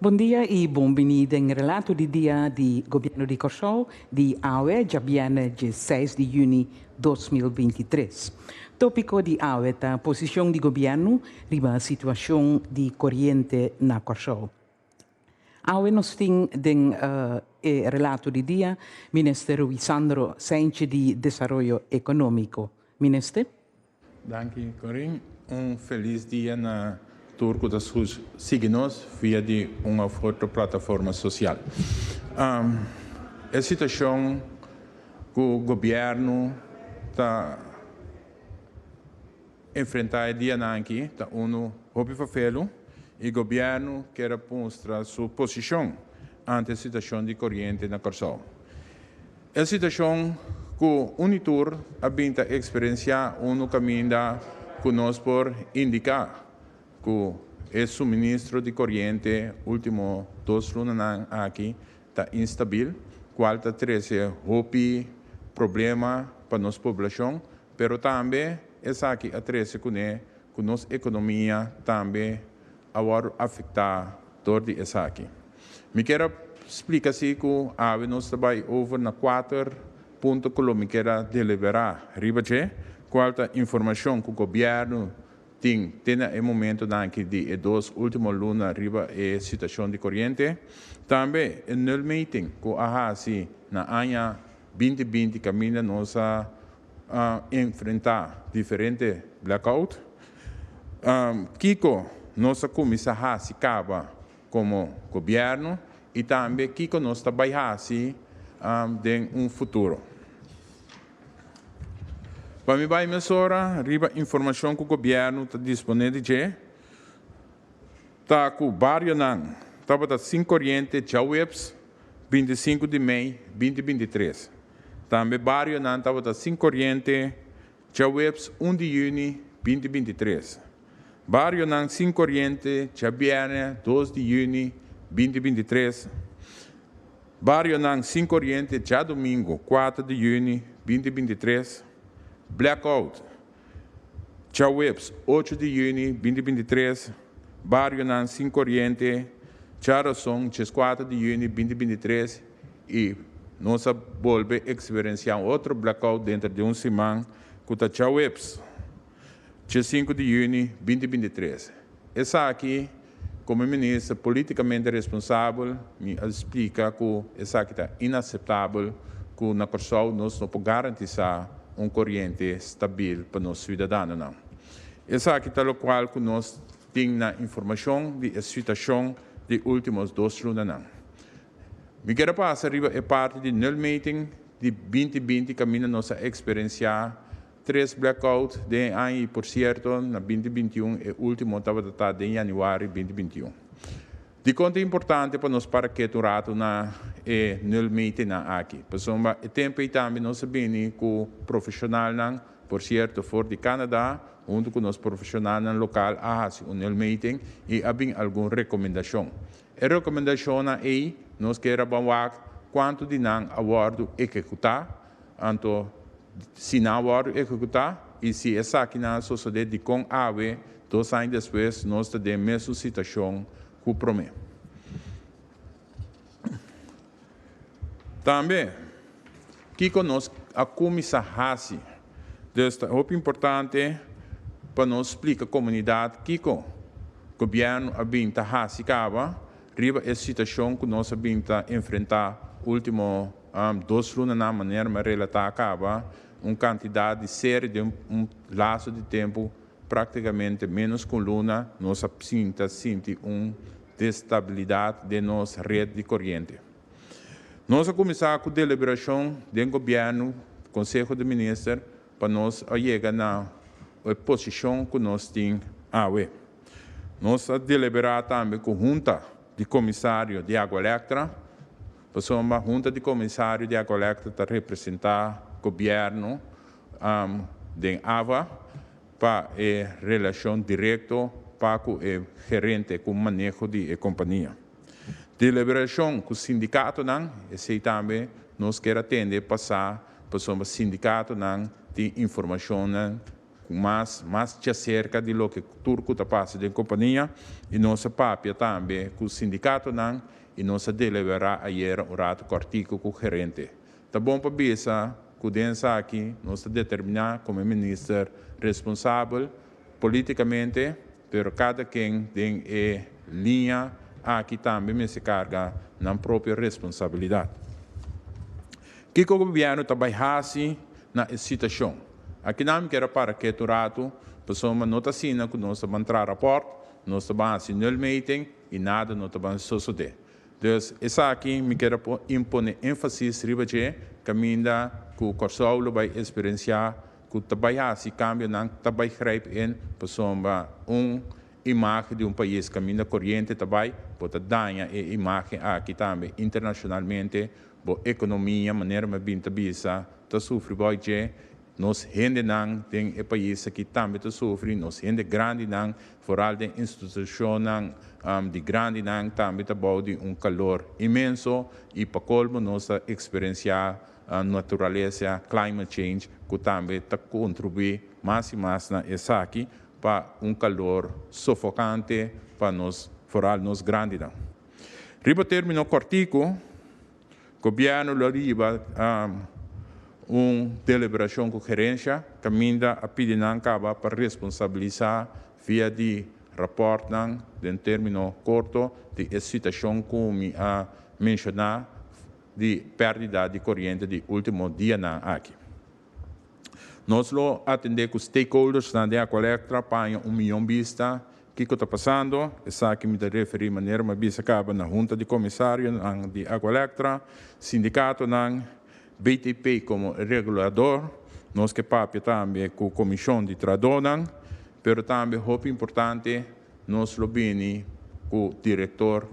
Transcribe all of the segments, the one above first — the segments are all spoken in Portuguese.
Bom dia e bem-vindo em relato do dia do governo de Corsol de AUE, já viene de 6 de junho de 2023. Tópico de AUE é a posição do governo riba a situação de corrente na Corsol. AUE nos tem den relato do dia, Ministro Sandro Sánchez de Desenvolvimento Econômico. Ministro? Danke, Corinne. Feliz dia na turco das suas signos via de uma outra plataforma social. A situação que o governo está enfrentando dia aqui, está houve papel e o governo quer mostrar sua posição ante a situação de corrente na Corsol. A situação que o Unitur habita experienciar caminho que nós por indicar que o suministro de corrente último 2 lunas aqui está instável, qual está trazendo problema para nossa população, mas também essa aqui a trazer que nossa economia também agora afetar toda essa aqui. Me quero explicar se que nós trabalhamos over na 4 pontos que me quero deliberar. Ribache, qual a informação que o governo tem no momento de 2 últimos lunas riba a situação de corrente. Também no meeting que assim na ano 2020 caminha nós a enfrentar diferentes blackouts. Kiko nossa comissão se acaba como governo e também Kiko nós trabalhamos em futuro. Para mim, vai mesura, riba informação que o governo está disponível de, está com vários não, estava 5 corrente já webs 25 de maio 2023. Também vários não estava 5 corrente já webs 1 de junho 2023. Vários não 5 corrente já viernes 2 de junho 2023. Vários não 5 corrente já domingo 4 de junho 2023. Blackout, já webs 8 de junho 2023, Barrio Nan 5 corrente, já razão 4 de junho 2023 e nós volve a experienciar outro blackout dentro de semana que está já webs 5 de junho 2023. Essa aqui, como ministro politicamente responsável, me explica que essa aqui está inaceitável, que na Corsol nós não podemos garantir corrente estável para os cidadãos. Essa aqui é o qual que nós temos na informação de situação de últimos 2 lunas. Me quero passar a parte de no meeting de 2020 que nós experienciar 3 blackouts de ano, por certo, na 2021 e último estava datado em janeiro 2021. De conta importante para nós para que durante na no meeting aqui. Pessoal, o tempo e também nós sabemos que o profissional por certo fora de Canadá, junto com os profissionais local no meeting e havem alguma recomendação. A recomendação é nós queremos quanto de não awardo executar, então se não awardo executar e se essa aqui na sociedade com AVE, 2 anos depois nós temos a mesma situação que o promete. Também, que nós a comissão RACI, é muito importante para nós explicar à comunidade que o governo habita RACI acaba, riba a situação que nós habita enfrentar último 2 lunas na maneira mais relatada acaba, quantidade de série de laço de tempo praticamente menos que luna, nós sente destabilidade de nossa rede de corrente. Nós começamos com a deliberação do governo, Conselho de Ministros, para nós chegar na posição que nós temos AUE. Nós deliberamos também com a Junta de Comissário de Água Elétrica, a Junta de Comissário de Água Elétrica para representar o governo de AVA, para a relação direta para o gerente com o manejo de companhia. Deliberação com o sindicato, esse também nós queremos atender passar para o sindicato de informação mais cerca de lo que turco está passando em companhia e nossa papia também com o sindicato não e nossa deliberar ayer um rato cortico com o gerente. Tá bom para bisa que densa aqui nós determinar como ministro responsável politicamente, pero cada quem tem linha aqui também me se carga na própria responsabilidade. Que o governo trabalha na situação. Aqui não quero para que o rato, pessoa não está sendo que nós vamos entrar rapport, nós vamos no meeting e nada não vai suceder. Então, essa aqui me quero impor ênfase sobre que caminha que o Corsolo vai experienciar que o trabalho se cambia, não trabalho grijp em pessoa imagem de país caminha corrente também pode dar a imagem aqui também internacionalmente, a economia, maneira mais bem tabisa, está sofrendo hoje. Nós gente não tem país que também está sofrendo, nós gente grande não, foral de instituição de grande não também está de calor imenso e para colmo nós experienciar a natureza, climate change, que também está contribuindo mais e mais na essa aqui para calor sufocante para nós foral nós grande não. Riba termino cortico, governo riba deliberação com gerência, caminha a pedir para responsabilizar via de rapport em termino curto de situação como a mencionar de perda de corrente de último dia aqui. Nós lo atendemos com stakeholders na de Aqualectra para 1 milhão de vista que está passando, essa aqui me referi maneira uma vista acaba na junta de comissário de Aqualectra, sindicato BTP como regulador, nós que papia também com a comissão de tradução, pero também muito importante nós lo bem com o diretor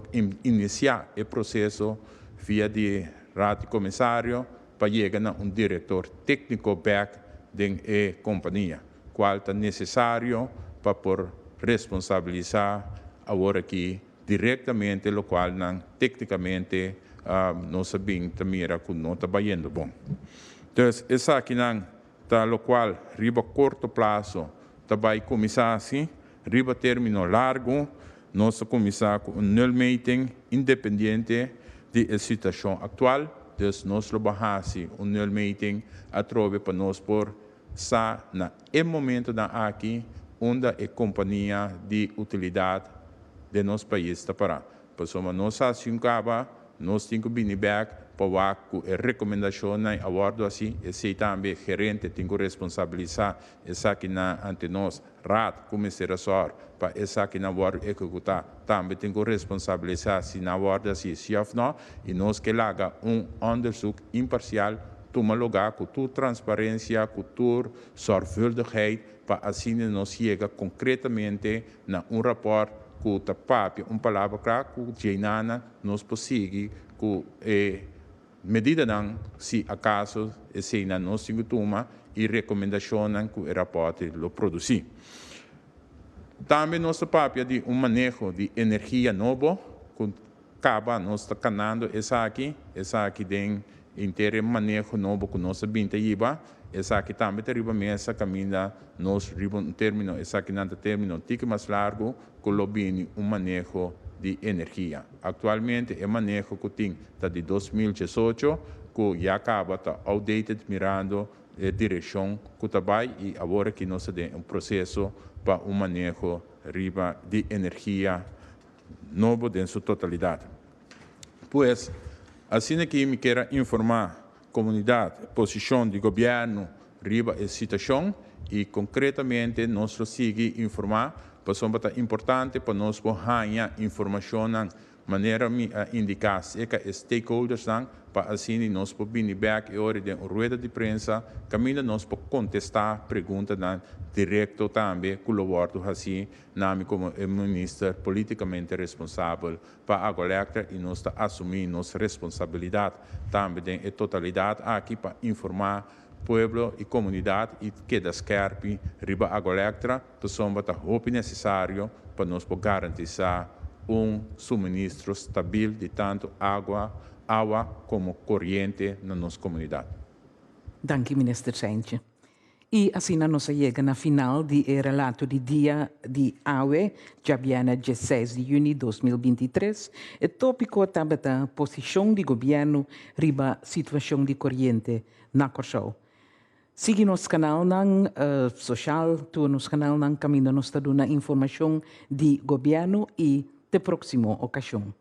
iniciar o processo via de rato comissário para chegar a diretor técnico back da companhia, qual é necessário para por responsabilizar agora aqui diretamente, o qual não tecnicamente nós sabemos também que não está indo bom. Então, essa aqui não está o qual riba curto prazo vai começar assim, riba término largo, nós começar com meeting independente da situação atual, então nós vamos meeting através para nós por na momento aqui onde a companhia de utilidade de nosso país está para. Pessoal, nós assim nós temos que vir back para a recomendação a bordo assim, e se também gerente tem que responsabilizar essa aqui ante nós, rat como assessor, para essa aqui na bordo executar, também tem que responsabilizar se na bordo assim, se ou não, e nós que laga onderzoek imparcial, toma lugar com tua transparência, com tua zorgvuldigheid, para assim nós chega concretamente na rapport com o papel, palavra clara, com o Jainana, nós conseguimos com medida não, se acaso, se nós temos toma e recomendação com o rapport lo produzir. Também nosso papel de manejo de energia novo, com acaba nós está canando essa aqui tem inteiro manejo novo com nossa binta iba, essa aqui também tem mesa caminha nós termino essa aqui não termino tique mais largo com o bem manejo de energia. Atualmente o manejo que tem está de 2018 que já acaba está outdated mirando a direção que trabalha e agora que nós temos processo para manejo riba de energia novo em sua totalidade. Pois assim aqui me quero informar comunidade, posição de governo, riba a situação e concretamente nós seguimos informar, porque é importante para nós ganhar informação de maneira indicar que stakeholders para assim nós podemos back e hora de rueda de prensa, caminho nós podemos contestar perguntas direto também, colaborando assim, nome como ministro politicamente responsável para a Aqualectra e nós assumir nossa responsabilidade também em totalidade aqui para informar pueblo e comunidade e que descarpe riba a Aqualectra, pessoa que é necessário para nós garantir suministro estável de tanto água como corrente na nossa comunidade. Dank u, minister Seintje. E assim nós chegamos na final do relato de dia de AUE, já viene 16 de junho de 2023. O tópico também a posição do governo riba situação de corrente na Corsol. Siga nosso canal ng social, tu nosso canal ng caminho nos está dando informação de governo e de próxima ocasião.